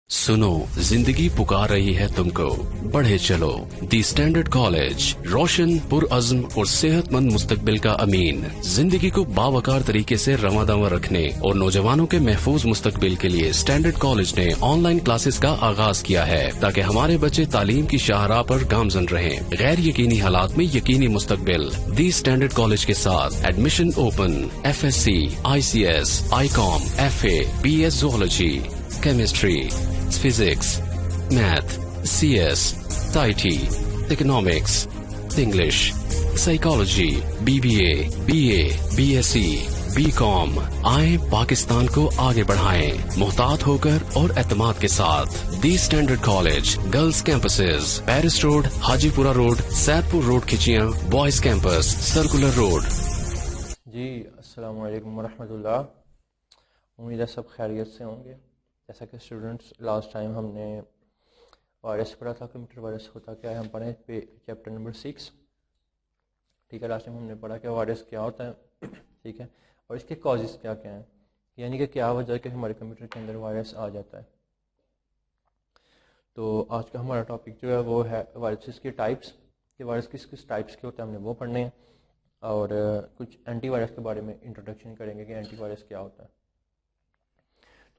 सुनो, जिंदगी पुकार रही है तुमको, बढ़े चलो। दी स्टैंडर्ड कॉलेज, रोशन, पुरअज़्म और सेहतमंद मुस्तकबिल का अमीन। जिंदगी को बावकार तरीके से रवादावा रखने और नौजवानों के महफूज मुस्तकबिल के लिए स्टैंडर्ड कॉलेज ने ऑनलाइन क्लासेस का आगाज किया है, ताकि हमारे बच्चे तालीम की शाहराह पर गामजन रहें। गैर यकीनी हालात में यकीनी मुस्तकबिल। दी स्टैंडर्ड कॉलेज के साथ admission open. FSC, ICS, ICOM, FA, BS Zoology, Chemistry, Physics, Math, CS, IT, Economics, English, Psychology, BBA, BA, BSc, BCom। आए पाकिस्तान को आगे बढ़ाएं, मुहतात होकर और एतमाद के साथ। The standard college, girls campuses, Paris road, Hajipura road, Saidpur road Khichian, boys campus, circular road. जी अस्सलाम वालेकुम वरहमतुल्लाह। उम्मीद है सब खैरियत से होंगे। जैसा कि स्टूडेंट्स, लास्ट टाइम हमने वायरस पढ़ा था, कंप्यूटर वायरस होता क्या है, हम पढ़े पे चैप्टर नंबर 6। ठीक है, लास्ट टाइम हमने पढ़ा कि वायरस क्या होता है, ठीक है, और इसके कॉजेज़ क्या क्या हैं, यानी कि क्या वजह है कि हमारे कंप्यूटर के अंदर वायरस आ जाता है। तो आज का हमारा टॉपिक जो है वो है वायरसेस के टाइप्स, कि वायरस किस किस टाइप्स के होते हैं, हमने वो पढ़ने हैं। और कुछ एंटीवायरस के बारे में इंट्रोडक्शन करेंगे कि एंटीवायरस क्या होता है।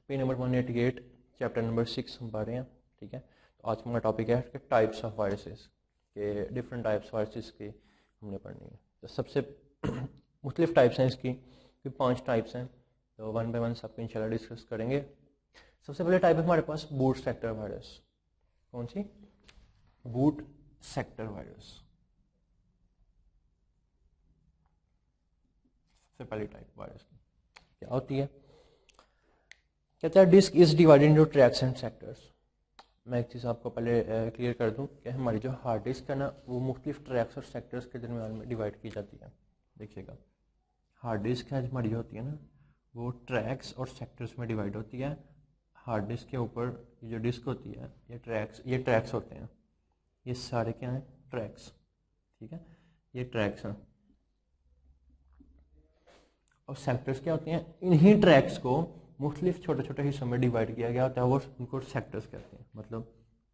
पेज नंबर 188 चैप्टर नंबर 6 हम पढ़ रहे हैं। ठीक है, तो आज हमारा टॉपिक है कि टाइप्स ऑफ वायरसेस, के डिफरेंट टाइप्स वायरसेस की हमने पढ़नी है। तो सबसे मुख्तलिफ टाइप्स हैं इसकी, 5 टाइप्स हैं, तो वन बाय वन सबको इंशाल्लाह डिस्कस करेंगे। सबसे पहले टाइप है हमारे पास बूट सेक्टर वायरस। कौन सी? Boot sector virus. सबसे पहली टाइप वायरस की क्या होती है? कहता है disk is divided into tracks and sectors. मैं एक चीज़ आपको पहले क्लियर कर दूं कि हमारी जो हार्ड डिस्क है ना, वो मुख्तलिफ ट्रैक्स और सेक्टर्स के दरमियान में डिवाइड की जाती है। देखिएगा, हार्ड डिस्क है हमारी जो होती है ना, वो ट्रैक्स और सेक्टर्स में डिवाइड होती है। हार्ड डिस्क के ऊपर ये जो डिस्क होती है, ये ट्रैक्स होते हैं। ये सारे क्या हैं? ट्रैक्स। ठीक है, ये ट्रैक्स हैं। और सेक्टर्स क्या होते हैं? इन्हीं ट्रैक्स को मुख्तलिफ छोटे छोटे हिस्सों में डिवाइड किया गया होता है, वो उनको सेक्टर्स कहते हैं। मतलब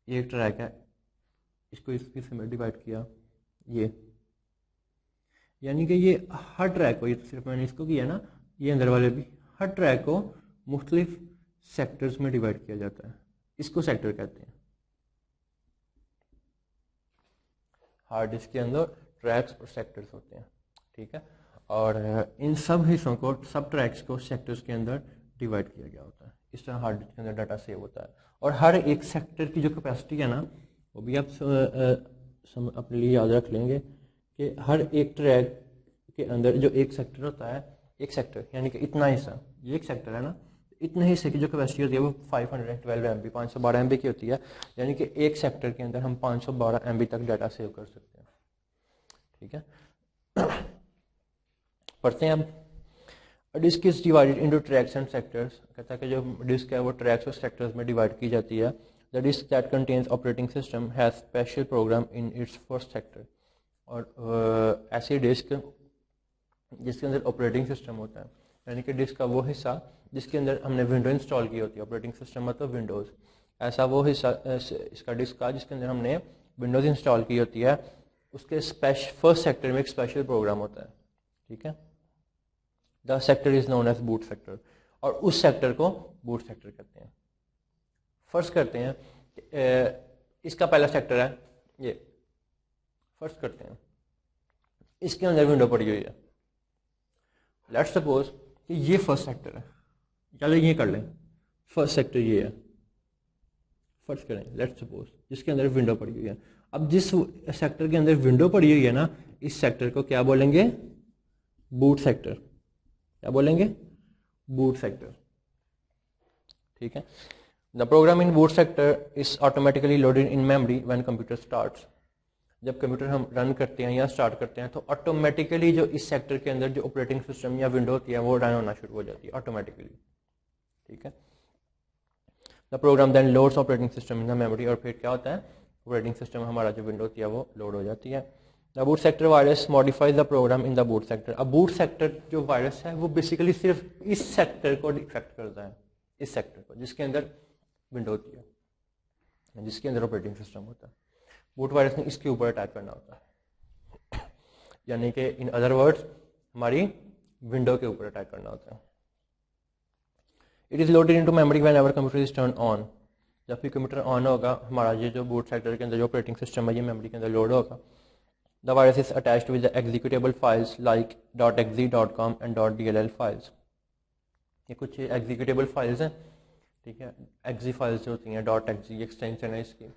ये एक ट्रैक है, इसको इस हिस्से में डिवाइड किया, ये यानी कि ये हर ट्रैक को, ये तो सिर्फ मैंने इसको किया ना, ये अंदर वाले भी, हर ट्रैक को मुख्तलिफ सेक्टर्स में डिवाइड किया जाता है, इसको सेक्टर कहते हैं। हार्ड डिस्क के अंदर ट्रैक्स और सेक्टर्स होते हैं। ठीक है, और इन सब हिस्सों को, सब ट्रैक्स को सेक्टर्स के अंदर डिवाइड किया गया होता है। इस तरह हार्ड डिस्क के अंदर डाटा सेव होता है। और हर एक सेक्टर की जो कैपेसिटी है ना, वो भी आप अपने लिए याद रख लेंगे कि हर एक ट्रैक के अंदर जो एक सेक्टर होता है, एक सेक्टर यानी कि इतना हिस्सा, ये एक सेक्टर है ना, इतने हिस्से की जो कैपेसिटी होती है वो 512 MB, 512 MB की होती है। यानी कि एक सेक्टर के अंदर हम 512 MB तक डाटा सेव कर सकते हैं। ठीक है, पढ़ते हैं अब। Disk is divided into tracks and sectors. कहता है कि जो डिस्क है वो ट्रैक्स और सेक्टर्स में डिवाइड की जाती है। The disk that contains operating system has special program in its first sector. और ऐसी डिस्क जिसके अंदर ऑपरेटिंग सिस्टम होता है, यानी कि डिस्क का वो हिस्सा जिसके अंदर हमने विंडो इंस्टॉल की होती है, ऑपरेटिंग सिस्टम मतलब विंडोज़, ऐसा वो हिस्सा इसका डिस्क का जिसके अंदर हमने विंडोज़ इंस्टॉल की होती है, उसके फर्स्ट सेक्टर में एक स्पेशल प्रोग्राम होता है। ठीक है, the sector is known as boot sector, और उस सेक्टर को बूट सेक्टर कहते हैं। फर्स्ट करते हैं, इसका पहला सेक्टर है ये, फर्स्ट करते हैं, इसके अंदर विंडो पड़ी हुई है। लेट्स सपोज कि ये फर्स्ट सेक्टर है, चलो ये कर लें, फर्स्ट सेक्टर ये है, फर्स्ट करें, लेट्स सपोज जिसके अंदर विंडो पड़ी हुई है। अब जिस सेक्टर के अंदर विंडो पड़ी हुई है ना, इस सेक्टर को क्या बोलेंगे? Boot sector. क्या बोलेंगे? Boot sector. ठीक है, the program in boot sector is automatically loaded in memory when computer starts. जब कंप्यूटर हम रन करते हैं या स्टार्ट करते हैं, तो ऑटोमेटिकली जो इस सेक्टर के अंदर जो ऑपरेटिंग सिस्टम या विंडो होती है वो रन होना शुरू हो जाती है ऑटोमेटिकली। ठीक है, the program then loads operating system in the memory. और फिर क्या होता है? ऑपरेटिंग सिस्टम हमारा जो विंडो होती है वो लोड हो जाती है। The boot sector virus modifies the program in the boot sector. अब बूट सेक्टर जो वायरस है वो बेसिकली सिर्फ इस सेक्टर को इफेक्ट करता है, इस सेक्टर को जिसके अंदर विंडो होती है जिसके अंदर ऑपरेटिंग सिस्टम होता है। बूट वायरस ने इसके ऊपर अटैक करना होता है, यानी कि इन अदर वर्ड्स हमारी विंडो के ऊपर अटैक करना होता है। It is loaded into memory whenever computer is turn on. जब भी कंप्यूटर ऑन होगा, हमारा ये जो बूट सेक्टर के अंदर जो ऑपरेटिंग सिस्टम है ये मेमोरी के अंदर लोड होगा। The virus is attached with the executable files like .exe, .com and .dll files. ये कुछ एग्जीक्यूटेबल फाइल्स हैं, ठीक है। exe फाइल्स जो होती हैं, .exe एक्सटेंशन है इसकी।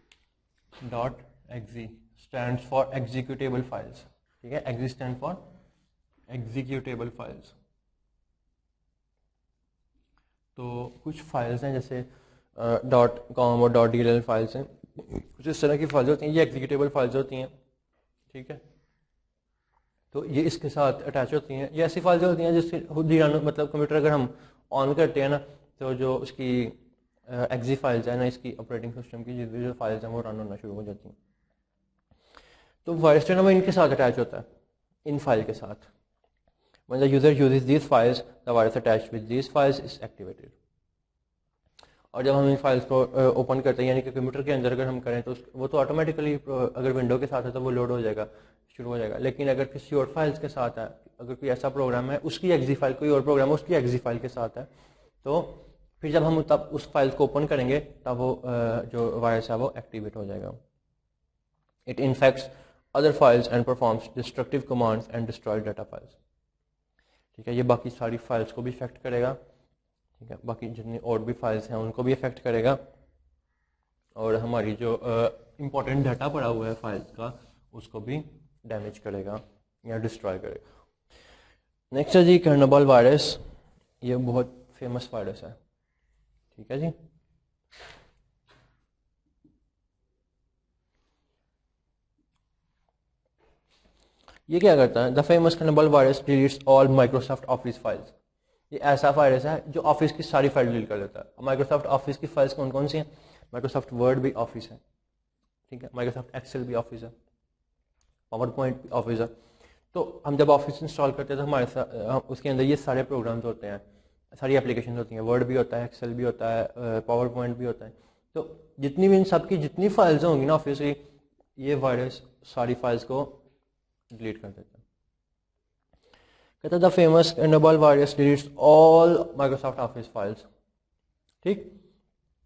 .exe stands for executable files, ठीक है। exe stand for executable files. तो कुछ फाइल्स हैं जैसे .com और .dll फाइल्स हैं, कुछ इस तरह की फाइल्स होती हैं, ये एग्जीक्यूटेबल फाइल्स होती हैं, ठीक है। तो ये इसके साथ अटैच होती हैं। ये ऐसी फाइल्स होती हैं जिससे खुद ही मतलब कंप्यूटर अगर हम ऑन करते हैं ना, तो जो उसकी exe फाइल्स है ना, इसकी ऑपरेटिंग सिस्टम की जो फाइल्स हैं वो रन होना शुरू हो जाती हैं। तो वायरस जो है वो इनके साथ अटैच होता है, इन फाइल के साथ। When the user uses these files, the virus attached with these files is activated. और जब हम इन फाइल्स को ओपन करते हैं, यानी कि कंप्यूटर के अंदर अगर हम करें तो वो तो ऑटोमेटिकली अगर विंडो के साथ है तो वो लोड हो जाएगा, शुरू हो जाएगा। लेकिन अगर किसी और फाइल्स के साथ है, अगर कोई ऐसा प्रोग्राम है उसकी exe फाइल, कोई और प्रोग्राम है उसकी exe फाइल के साथ है, तो फिर जब हम तब उस फाइल को ओपन करेंगे तब वो जो वायरस है वो एक्टिवेट हो जाएगा। It infects other files and performs destructive commands and destroy data files, ठीक है। ये बाकी सारी फाइल्स को भी इफेक्ट करेगा, ठीक है। बाकी जितनी और भी फाइल्स हैं उनको भी इफेक्ट करेगा, और हमारी जो इम्पोर्टेंट डाटा पड़ा हुआ है फाइल्स का उसको भी डैमेज करेगा या डिस्ट्रॉय करेगा। नेक्स्ट है जी कर्नेबल वायरस। ये बहुत फेमस वायरस है, ठीक है जी। ये क्या करता है? The famous Kernable virus deletes all Microsoft office files. ये ऐसा वायरस है जो ऑफिस की सारी फाइल डिलीट कर देता है। माइक्रोसॉफ्ट ऑफिस की फाइल्स कौन कौन सी हैं? माइक्रोसॉफ्ट वर्ड भी ऑफिस है, ठीक है। माइक्रोसॉफ्ट एक्सेल भी ऑफिस है, पावर पॉइंट भी ऑफिस है। तो हम जब ऑफिस इंस्टॉल करते हैं तो हमारे साथ उसके अंदर ये सारे प्रोग्राम्स होते हैं, सारी एप्लीकेशन होती हैं। वर्ड भी होता है, एक्सेल भी होता है, पावर पॉइंट भी होता है। तो जितनी भी इन सबकी जितनी फाइल्स होंगी ना ऑफिस की, ये वायरस सारी फाइल्स को डिलीट कर देता है। कहता है the famous Kernable virus deletes all Microsoft office files, ठीक।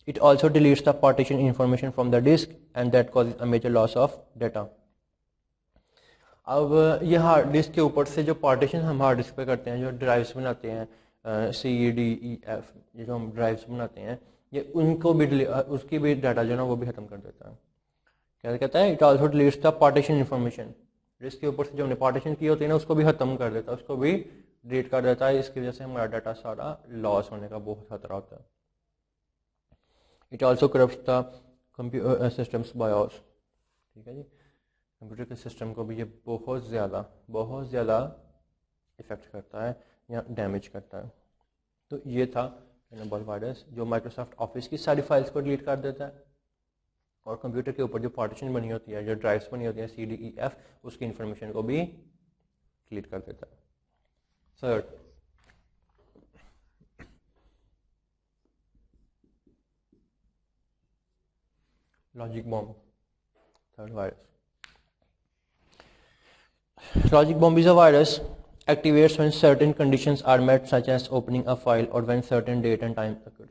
It also deletes the partition information from the disk and that causes a major loss of data. अब ये हार्ड डिस्क के ऊपर से जो पार्टीशन हम हार्ड डिस्क पे करते हैं, जो ड्राइव्स बनाते हैं, CEDEF, ये जो हम ड्राइव्स बनाते हैं, ये उनको भी उसकी भी डाटा जो है ना वो भी खत्म कर देता है। क्या कहता है? It also deletes the partition information. Disk के ऊपर से जो हमने पार्टीशन की होती है ना उसको भी खत्म कर देता है, उसको भी डिलीट कर देता है। इसकी वजह से हमारा डाटा सारा लॉस होने का बहुत खतरा होता है। It also corrupts the computer systems BIOS, ठीक है जी। कंप्यूटर के सिस्टम को भी ये बहुत ज़्यादा इफेक्ट करता है या डैमेज करता है। तो ये था कर्नेबल वायरस जो माइक्रोसॉफ्ट ऑफिस की सारी फाइल्स को डिलीट कर देता है, और कंप्यूटर के ऊपर जो पार्टीशन बनी होती है, जो ड्राइव्स बनी होती हैं CDEF, उसकी इंफॉर्मेशन को भी डिलीट कर देता है। Third, logic bomb. Third virus, logic bomb is a virus activates when certain conditions are met, such as opening a file or when certain date and time occur.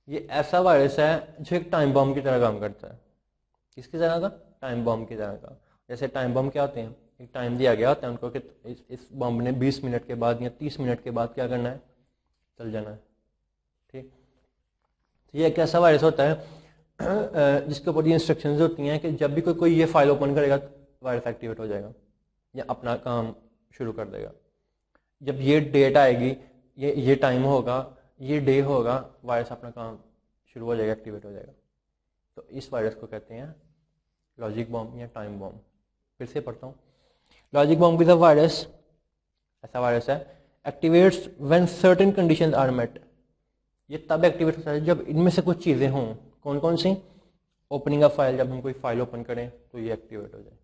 ये ऐसा virus है जो एक टाइम बॉम्ब की तरह काम करता है। किसकी तरह का? टाइम बॉम्ब की तरह का। जैसे टाइम बॉम्ब क्या होते हैं? एक टाइम दिया गया होता है उनको कि इस बॉम्ब ने 20 मिनट के बाद या 30 मिनट के बाद क्या करना है? चल जाना है, ठीक। तो ये एक ऐसा वायरस होता है जिसके ऊपर ये इंस्ट्रक्शंस होती हैं कि जब भी कोई ये फाइल ओपन करेगा वायरस एक्टिवेट हो जाएगा या अपना काम शुरू कर देगा। जब ये डेट आएगी, ये टाइम होगा, ये डे होगा, वायरस अपना काम शुरू हो जाएगा, एक्टिवेट हो जाएगा। तो इस वायरस को कहते हैं लॉजिक बॉम्ब या टाइम बॉम्ब। फिर से पढ़ता हूँ। Logic bomb is a virus, ऐसा वायरस है, activates when certain conditions are met. ये तब एक्टिवेट होता है जब इनमें से कुछ चीज़ें हों। कौन कौन सी? ओपनिंग अ फाइल, जब हम कोई फाइल ओपन करें तो ये एक्टिवेट हो जाए,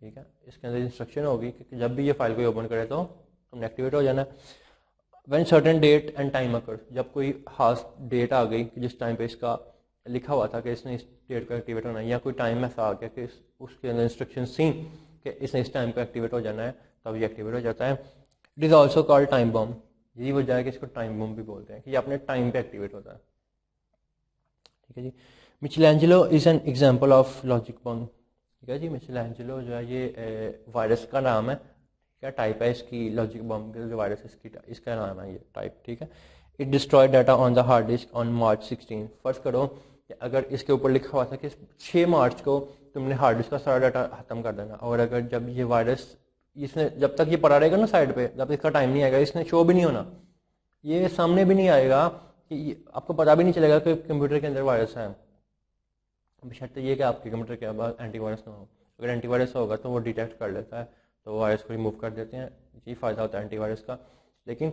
ठीक है। इसके अंदर इंस्ट्रक्शन होगी कि जब भी ये फाइल को ओपन करे तो हमने एक्टिवेट हो जाना। When certain date and time occur, जब कोई खास डेट आ गई कि जिस टाइम पे इसका लिखा हुआ था कि इसने इस डेट को एक्टिवेट होना है, या कोई टाइम ऐसा आ गया कि उसके अंदर इंस्ट्रक्शन थी कि इसने इस टाइम पे एक्टिवेट हो जाना है, तब ये एक्टिवेट हो जाता है। It is also called time bomb, यही वजह है कि इसको टाइम बम भी बोलते हैं कि ये अपने टाइम पे एक्टिवेट होता है। ठीक है जी। Michelangelo is an example of logic bomb. ठीक है जी, मिचेलेंजेलो जो है ये वायरस का नाम है, क्या टाइप है इसकी, लॉजिक बम जो वायरस इसका नाम है ये टाइप। ठीक है। It destroy data on the hard disk on March 16। फर्ज करो कि अगर इसके ऊपर लिखा हुआ था कि 6 मार्च को तुमने हार्ड डिस्क का सारा डाटा खत्म कर देना, और अगर जब ये वायरस इसने जब तक ये पड़ा रहेगा ना साइड पे, जब इसका टाइम नहीं आएगा, इसने शो भी नहीं होना, ये सामने भी नहीं आएगा, कि आपको पता भी नहीं चलेगा कि कंप्यूटर के अंदर वायरस है, बशर्ते ये कि आपके कंप्यूटर के बाद एंटीवायरस ना हो। अगर एंटीवायरस होगा तो वो डिटेक्ट कर लेता है, तो वायरस को रिमूव कर देते हैं, ये फ़ायदा होता है एंटीवायरस का। लेकिन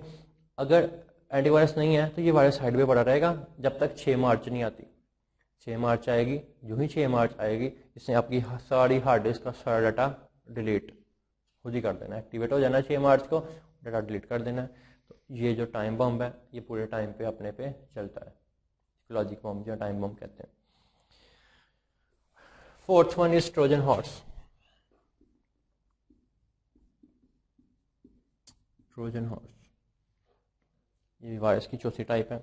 अगर एंटीवायरस नहीं है तो ये वायरस साइड पे पड़ा रहेगा जब तक 6 मार्च नहीं आती। 6 मार्च आएगी, यूँ ही 6 मार्च आएगी, इसने आपकी सारी हार्ड डिस्क का सारा डाटा डिलीट खुद ही कर देना है, एक्टिवेट हो जाना है 6 मार्च को, डाटा डिलीट कर देना है। तो ये जो टाइम बम है ये पूरे टाइम पे अपने पे चलता है, लॉजिक बम या टाइम बम कहते हैं। Fourth one is Trojan horse. Trojan horse ये वायरस की चौथी टाइप है।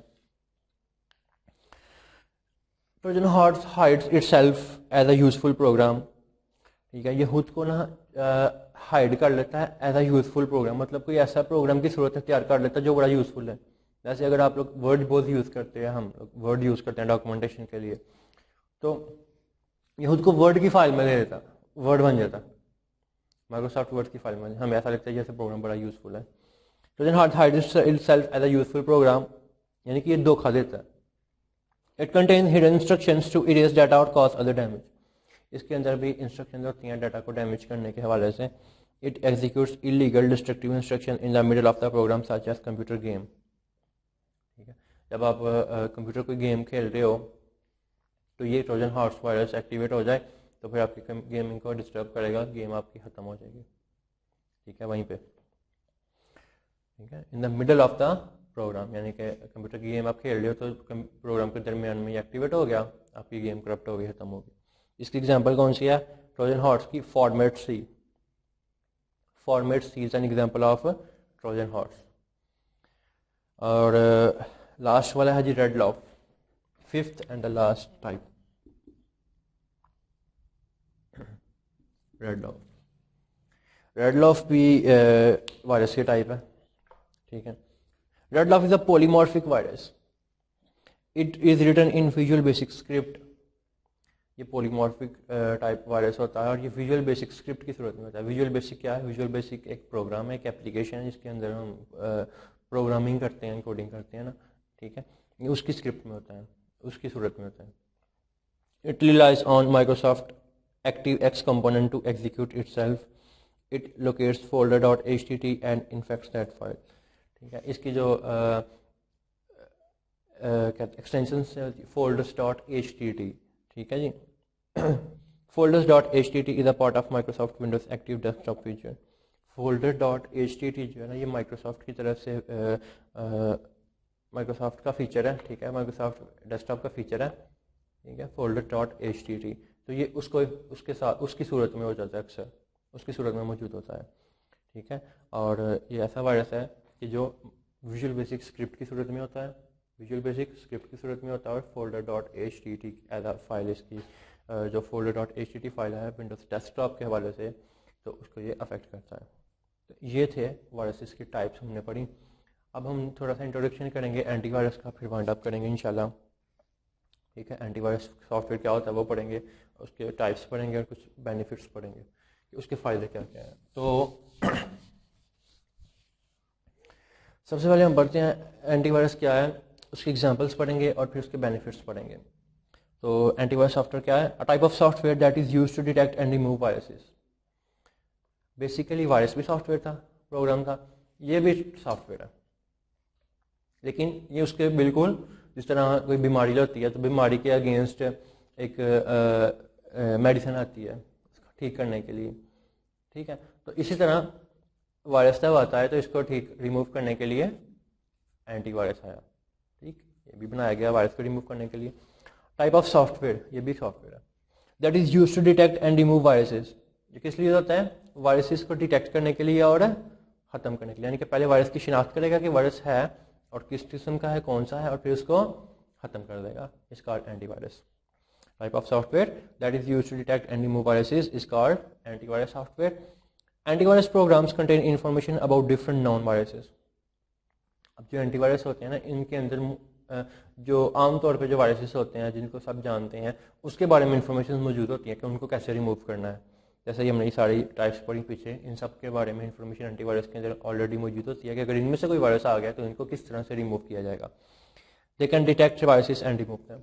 Trojan horse hides itself as a useful program. ठीक है, ये खुद को ना हाइड कर लेता है एज अ यूजफुल प्रोग्राम, मतलब कोई ऐसा प्रोग्राम की सूरत तैयार कर लेता है जो बड़ा यूजफुल है। जैसे अगर आप लोग वर्ड बहुत यूज़ करते हैं, हम लोग वर्ड यूज़ करते हैं डॉक्यूमेंटेशन के लिए, तो ये खुद को वर्ड की फाइल में ले लेता, वर्ड बन जाता, माइक्रोसॉफ्ट वर्ड की फाइल में, हमें ऐसा लगता है जैसे प्रोग्राम बड़ा यूजफुल है। Trojan horse hides itself as a useful program, यानी कि ये धोखा देता है। It contains hidden instructions to erase data और कॉज अदर डैमेज। इसके अंदर भी इंस्ट्रक्शन होती हैं डाटा को डैमेज करने के हवाले से। It executes illegal destructive instruction in the middle of the program such as computer game. ठीक है, जब आप कंप्यूटर कोई गेम खेल रहे हो तो ये ट्रोजन हॉर्स वायरस एक्टिवेट हो जाए तो फिर आपकी गेमिंग को डिस्टर्ब करेगा, गेम आपकी ख़त्म हो जाएगी। ठीक है, वहीं पे। ठीक है, in the middle of the program, यानी कि कंप्यूटर की गेम आप खेल रहे हो तो प्रोग्राम के दरमियान में एक्टिवेट हो गया, आपकी गेम करप्ट हो गई, खत्म हो गई। इसकी एग्जांपल कौन सी है? ट्रोजन हॉर्स की format C. Format C is an example of Trojan horse. और लास्ट वाला है जी Redlof, fifth and the last type, Redlof. Redlof भी वायरस के टाइप है। ठीक है, Redlof is a polymorphic virus. It is written in Visual Basic script. ये पॉलीमॉर्फिक टाइप वायरस होता है और ये विजुअल बेसिक स्क्रिप्ट की सूरत में होता है। विजुअल बेसिक क्या है? विजुअल बेसिक एक प्रोग्राम है, एक एप्लीकेशन है जिसके अंदर हम प्रोग्रामिंग करते हैं, कोडिंग करते हैं ना। ठीक है, ये उसकी स्क्रिप्ट में होता है, उसकी सूरत में होता है। It relies on Microsoft Active X component to execute itself. It locates folder.htt and infects that file. ठीक है, इसकी जो एक्सटेंशन है folders.htt। ठीक है जी। folders.htt is a part of Microsoft Windows Active Desktop feature. folder.htt जो है ना, ये माइक्रोसॉफ्ट की तरफ से माइक्रोसॉफ्ट का फीचर है। ठीक है, माइक्रोसॉफ्ट डेस्कटॉप का फीचर है। ठीक है, folder.htt, तो ये उसको उसके साथ उसकी सूरत में हो जाता है, अक्सर उसकी सूरत में मौजूद होता है। ठीक है, और ये ऐसा वायरस है कि जो विजुअल बेसिक स्क्रिप्ट की सूरत में होता है, विजुअल बेसिक स्क्रिप्ट की सूरत में होता है, और folder.htt एज अ फाइल, इसकी जो folder.htt फाइल है विंडोज डेस्कटॉप के हवाले से, तो उसको ये अफेक्ट करता है। तो ये थे वायरसेस की टाइप्स हमने पढ़ी। अब हम थोड़ा सा इंट्रोडक्शन करेंगे एंटीवायरस का, फिर वाइंड अप करेंगे इंशाल्लाह। ठीक है, एंटीवायरस सॉफ्टवेयर क्या होता है वो पढ़ेंगे, उसके टाइप्स पढ़ेंगे और कुछ बेनिफिट्स पढ़ेंगे कि उसके फ़ायदे क्या क्या हैं। तो सबसे पहले हम पढ़ते हैं एंटीवायरस क्या है, उसके एग्जांपल्स पढ़ेंगे और फिर उसके बेनिफिट्स पढ़ेंगे। तो एंटीवायरस सॉफ्टवेयर क्या है? A type of software that is used to detect and remove viruses. Basically virus भी सॉफ्टवेयर था, प्रोग्राम था, ये भी सॉफ्टवेयर है, लेकिन ये उसके बिल्कुल जिस तरह कोई बीमारी होती है तो बीमारी के अगेंस्ट एक मेडिसिन आती है उसको ठीक करने के लिए। ठीक है, तो इसी तरह वायरस जब आता है तो इसको ठीक रिमूव करने के लिए एंटीवायरस आया, ठीक, ये भी बनाया गया वायरस को रिमूव करने के लिए। टाइप ऑफ सॉफ्टवेयर, ये भी सॉफ्टवेयर है that is used to detect and remove viruses. ये किस लिए होता है? वायरसेस को डिटेक्ट करने के लिए और खत्म करने के लिए, यानी कि पहले वायरस की शिनाख्त करेगा कि वायरस है और किस किस्म का है, कौन सा है, और फिर उसको खत्म कर देगा। Is called antivirus. Type of software that is used to detect and remove viruses is called antivirus software. Antivirus programs contain information about different known viruses. अब जो एंटीवायरस होते हैं ना, इनके अंदर जो आमतौर पे जो वायरसेस होते हैं जिनको सब जानते हैं, उसके बारे में इंफॉर्मेशन मौजूद होती है कि उनको कैसे रिमूव करना है। जैसे ये हमने सारी टाइप्स पढ़ी पीछे, इन सब के बारे में इंफॉर्मेशन एंटीवायरस के अंदर ऑलरेडी मौजूद होती है कि अगर इनमें से कोई वायरस आ गया तो इनको किस तरह से रिमूव किया जाएगा। They can detect viruses and remove them.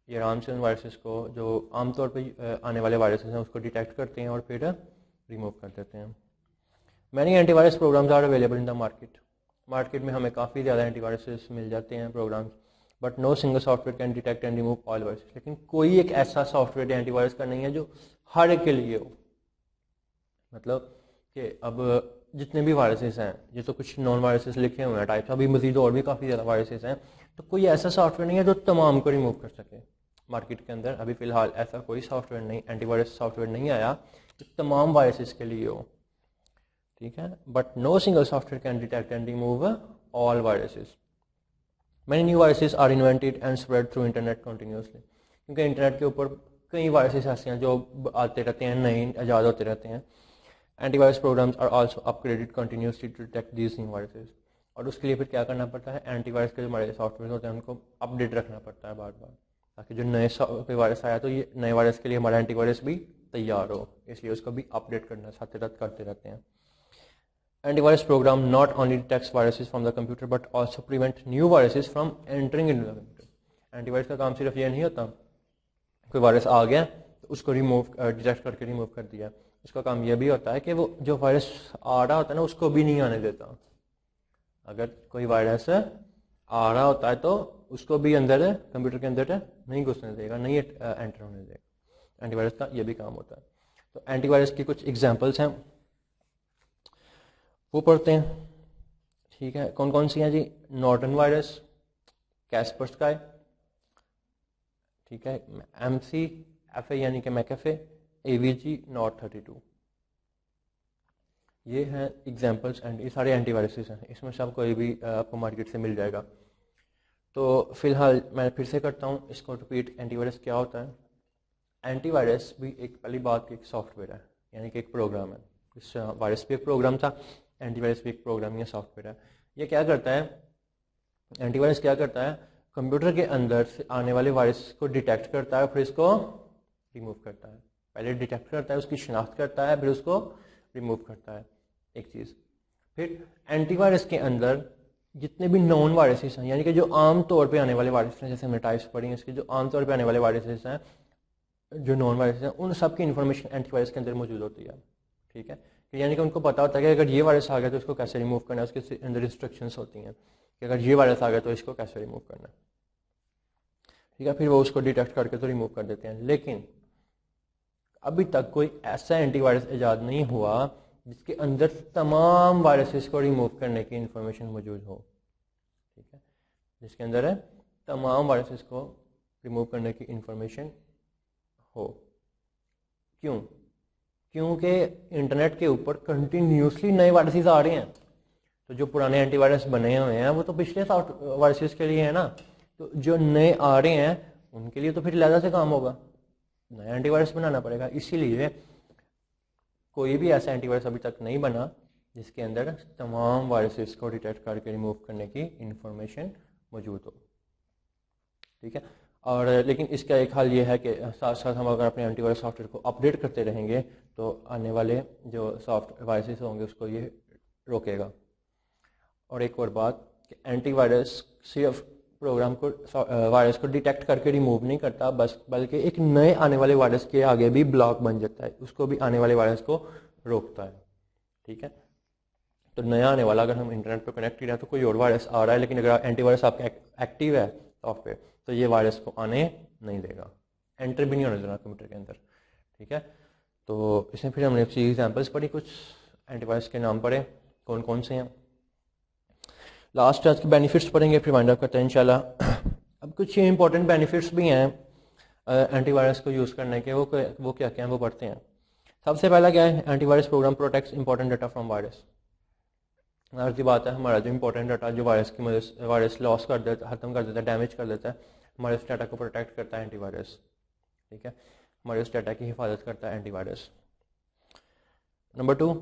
ये आराम से उन वायरसेस को जो आमतौर पर आने वाले वायरसेस हैं उसको डिटेक्ट करते हैं और फिर रिमूव कर देते हैं। Many antivirus programs are available in the market. Market में हमें काफ़ी ज़्यादा एंटीवायरसेस मिल जाते हैं programs, but no single software can detect and remove all viruses. लेकिन कोई एक ऐसा सॉफ्टवेयर एंटीवायरस का नहीं है जो हर एक के लिए हो। मतलब कि अब जितने भी वायरसेस हैं, ये तो कुछ नॉन वायरसेस लिखे हुए हैं टाइप्स, अभी मजीद और भी काफ़ी ज़्यादा वायरसेस हैं, तो कोई ऐसा सॉफ्टवेयर नहीं है जो तमाम को रिमूव कर सके। मार्केट के अंदर अभी फ़िलहाल ऐसा कोई सॉफ्टवेयर नहीं, एंटीवायरस सॉफ्टवेयर नहीं आया जो तमाम वायरसेस के लिए हो, ठीक है। But no single software can detect and remove all viruses. Many new viruses are invented and spread through internet continuously. क्योंकि इंटरनेट के ऊपर कई वायरसेस ऐसे हैं जो आते रहते हैं, नए ईजाद होते रहते हैं। Antivirus programs are also upgraded continuously to detect these new viruses. और उसके लिए फिर क्या करना पड़ता है? एंटीवायरस के जो हमारे सॉफ्टवेयर होते हैं उनको अपडेट रखना पड़ता है बार बार, ताकि जो नए कोई वायरस आया तो ये नए वायरस के लिए हमारा एंटीवायरस भी तैयार हो, इसलिए उसको भी अपडेट करना साथ साथ करते रहते हैं। Antivirus program not only detects viruses from the computer but also prevent new viruses from entering into the computer. Antivirus का काम सिर्फ ये नहीं होता कोई वायरस आ गया तो उसको रिमूव डिटेक्ट करके रिमूव कर दिया, उसका काम यह भी होता है कि वो जो वायरस आ रहा होता है ना उसको भी नहीं आने देता। अगर कोई वायरस आ रहा होता है तो उसको भी अंदर कंप्यूटर के अंदर नहीं घुसने देगा, नहीं एंटर होने देगा। एंटीवायरस का ये भी काम होता है। तो एंटीवायरस की कुछ एग्जाम्पल्स हैं वो पढ़ते हैं, ठीक है। कौन कौन सी हैं जी? नॉर्टन वायरस, कैस्परस्काई, ठीक है, McAfee यानी कि मैकेफे, AVG, North32। ये हैं एग्जांपल्स एंड ये सारे एंटीवायरसेस हैं, इसमें से आपको कोई भी आपको मार्केट से मिल जाएगा। तो फिलहाल मैं फिर से करता हूँ इसको रिपीट। एंटीवायरस क्या होता है? एंटीवायरस भी एक पहली बात एक सॉफ्टवेयर है, यानी कि एक प्रोग्राम है। इस वायरस भी एक प्रोग्राम था, एंटीवायरस भी एक प्रोग्राम या सॉफ्टवेयर है। ये क्या करता है? एंटीवायरस क्या करता है? कंप्यूटर के अंदर से आने वाले वायरस को डिटेक्ट करता है, फिर इसको रिमूव करता है। पहले डिटेक्ट करता है, उसकी शिनाख्त करता है, फिर उसको रिमूव करता है, एक चीज़। फिर एंटीवायरस के अंदर जितने भी नॉन वायरसेस हैं, यानी कि जो आम तौर पे आने वाले वायरस हैं, जैसे हमने टाइप्स पढ़ी हैं इसके, जो आम तौर पे आने वाले वायरसेस हैं, जो नॉन वायरसेस हैं, उन सब की इन्फॉर्मेशन एंटीवायरस के अंदर मौजूद होती है, ठीक है। यानी कि उनको पता होता है कि अगर ये वायरस आ गया तो इसको कैसे रिमूव करना है, उसके अंदर इंस्ट्रक्शंस होती हैं कि अगर ये वायरस आ गया तो इसको कैसे रिमूव करना है, ठीक है। फिर वो उसको डिटेक्ट करके तो रिमूव कर देते हैं। लेकिन अभी तक कोई ऐसा एंटीवायरस ईजाद नहीं हुआ जिसके अंदर तमाम वायरसेस को रिमूव करने की इंफॉर्मेशन मौजूद हो, ठीक है, जिसके अंदर है तमाम वायरसेस को रिमूव करने की इंफॉर्मेशन हो। क्यों? क्योंकि इंटरनेट के ऊपर कंटिन्यूसली नए वायरसेस आ रहे हैं, तो जो पुराने एंटीवायरस बने हुए हैं वो तो पिछले वायरसेस के लिए है ना, तो जो नए आ रहे हैं उनके लिए तो फिर ज़्यादा से काम होगा, नया एंटीवायरस बनाना पड़ेगा। इसीलिए कोई भी ऐसा एंटीवायरस अभी तक नहीं बना जिसके अंदर तमाम वायरसेस को डिटेक्ट करके रिमूव करने की इंफॉर्मेशन मौजूद हो, ठीक है। और लेकिन इसका एक हल ये है कि साथ साथ हम अगर अपने एंटीवायरस सॉफ्टवेयर को अपडेट करते रहेंगे तो आने वाले जो सॉफ्ट वायरसेस होंगे उसको ये रोकेगा। और एक और बात कि एंटीवायरस सिर्फ प्रोग्राम को वायरस को डिटेक्ट करके रिमूव नहीं करता, बस बल्कि एक नए आने वाले वायरस के आगे भी ब्लॉक बन जाता है, उसको भी आने वाले वायरस को रोकता है, ठीक है। तो नया आने वाला, अगर हम इंटरनेट पर कनेक्टेड है तो कोई और वायरस आ रहा है, लेकिन अगर एंटीवायरस आपका एक्टिव है सॉफ्टवेयर तो ये वायरस को आने नहीं देगा, एंटर भी नहीं होने देना कंप्यूटर के अंदर, ठीक है। तो इसमें फिर हमने कुछ एग्जांपल्स पढ़ी, कुछ एंटीवायरस के नाम पढ़े, कौन कौन से हैं। लास्ट आज के बेनिफिट्स पढ़ेंगे, फिर वाइंड अप करते हैं इंशाल्लाह। अब कुछ इंपॉर्टेंट बेनिफिट्स भी हैं एंटीवायरस को यूज़ करने के, वो क्या क्या हैं वो पढ़ते हैं। सबसे पहला क्या है, antivirus program protects important data from virus. अर्ज की बात है, हमारा जो इंपॉर्टेंट डाटा जो वायरस की मदद से वायरस लॉस कर देता है, ख़त्म कर देता है, डैमेज कर देता है, हमारे उस डाटा को प्रोटेक्ट करता है एंटीवायरस। ठीक है, हमारे उस डाटा की हिफाजत करता है antivirus. Number 2,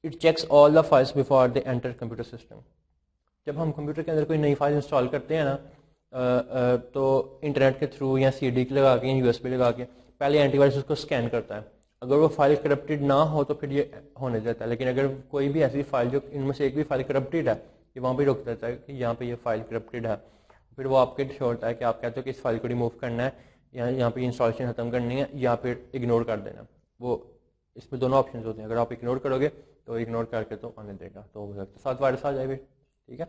it checks all the files before they enter computer system. जब हम कंप्यूटर के अंदर कोई नई फाइल इंस्टॉल करते हैं ना, तो इंटरनेट के थ्रू या CD लगा के या USB लगा के पहले एंटीवायरस उसको स्कैन करता है। अगर वो फाइल करप्टेड ना हो तो फिर ये होने देता है, लेकिन अगर कोई भी ऐसी फाइल जो इनमें से एक भी फाइल करप्टेड है, ये वहाँ पे रोक देता है कि यहाँ पे ये फाइल करप्टेड है। फिर वो आपके छोड़ता है कि आप कहते हो कि इस फाइल को रिमूव करना है या यहाँ पे इंस्टॉलेशन खत्म करनी है या फिर इग्नोर कर देना। वो इसमें दोनों ऑप्शन होते हैं, अगर आप इग्नोर करोगे तो इग्नोर करके तो आने देगा, तो हो सकता है साथ वायरस आ जाए फिर। ठीक है,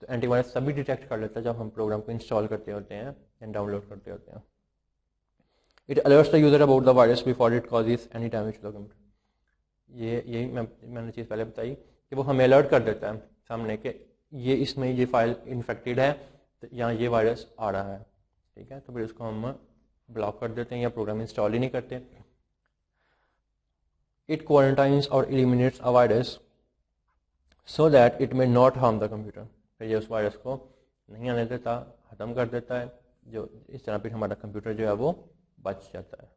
तो एंटीवायरस सभी डिटेक्ट कर लेता है जब हम प्रोग्राम को इंस्टॉल करते होते हैं या डाउनलोड करते होते हैं। It alerts the user about the virus before it causes any damage to the computer. यही मैंने चीज़ पहले बताई कि वो हमें अलर्ट कर देता है सामने के ये इसमें ये फाइल इन्फेक्टेड है तो यहाँ ये वायरस आ रहा है। ठीक है, तो फिर उसको हम ब्लॉक कर देते हैं या प्रोग्राम इंस्टॉल ही नहीं करते। इट क्वारंटाइंस और eliminates a virus so that it may not harm the computer. फिर ये उस वायरस को नहीं आने देता, ख़त्म कर देता है, जो इस तरह फिर हमारा कंप्यूटर जो है वो बच जाता है।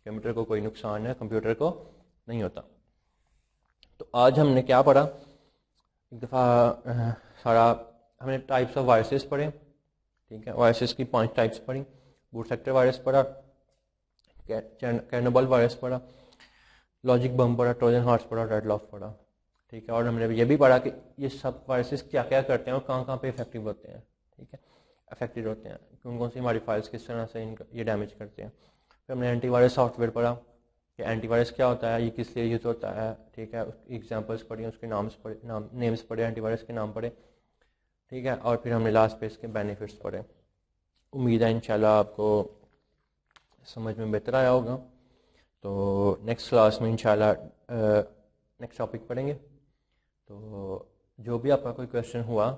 कंप्यूटर को कोई नुकसान है, कंप्यूटर को नहीं होता। तो आज हमने क्या पढ़ा, एक दफ़ा सारा हमने टाइप्स ऑफ वायरसेस पढ़े। ठीक है, वायरसेस की 5 टाइप्स पढ़ी। बूट सेक्टर वायरस पढ़ा, कैर्नेबल वायरस पढ़ा, लॉजिक बम पढ़ा, ट्रोजन हॉर्स पढ़ा, रेड लॉफ पढ़ा। ठीक है, और हमने ये भी पढ़ा कि ये सब वायरसेस क्या क्या करते हैं और कहाँ कहाँ पे इफेक्टिव होते हैं। ठीक है, अफेक्टेड होते हैं, कौन कौन सी हमारी फाइल्स किस तरह से ये डैमेज करते हैं। फिर हमने एंटीवायरस सॉफ्टवेयर पढ़ा कि एंटीवायरस क्या होता है, ये किस लिए यूज़ होता है। ठीक है, उसकी एग्जांपल्स पढ़ी, उसके नेम्स पढ़े, एंटीवायरस के नाम पढ़े। ठीक है, और फिर हमने लास्ट पे इसके बेनिफिट्स पढ़े। उम्मीद है इंशाल्लाह आपको समझ में बेहतर आया होगा। तो नेक्स्ट क्लास में इंशाल्लाह नेक्स्ट टॉपिक पढ़ेंगे। तो जो भी आपका कोई क्वेश्चन हुआ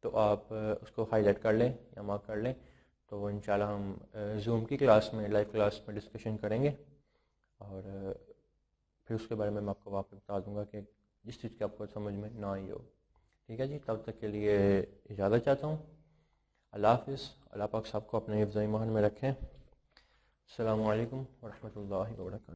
तो आप उसको हाईलाइट कर लें या मार्क कर लें, तो इंशाल्लाह हम जूम की क्लास में, लाइव क्लास में डिस्कशन करेंगे और फिर उसके बारे में मैं आपको वापस बता दूंगा कि जिस चीज़ की आपको समझ में ना आई हो। ठीक है जी, तब तक के लिए इजाज़त चाहता हूँ। अल्लाह हाफ़िज़। अल्लाह पाक सबको अपने हिफ्ज़-ए-ईमान में रखें। अस्सलामु अलैकुम व रहमतुल्लाहि व बरकातहू।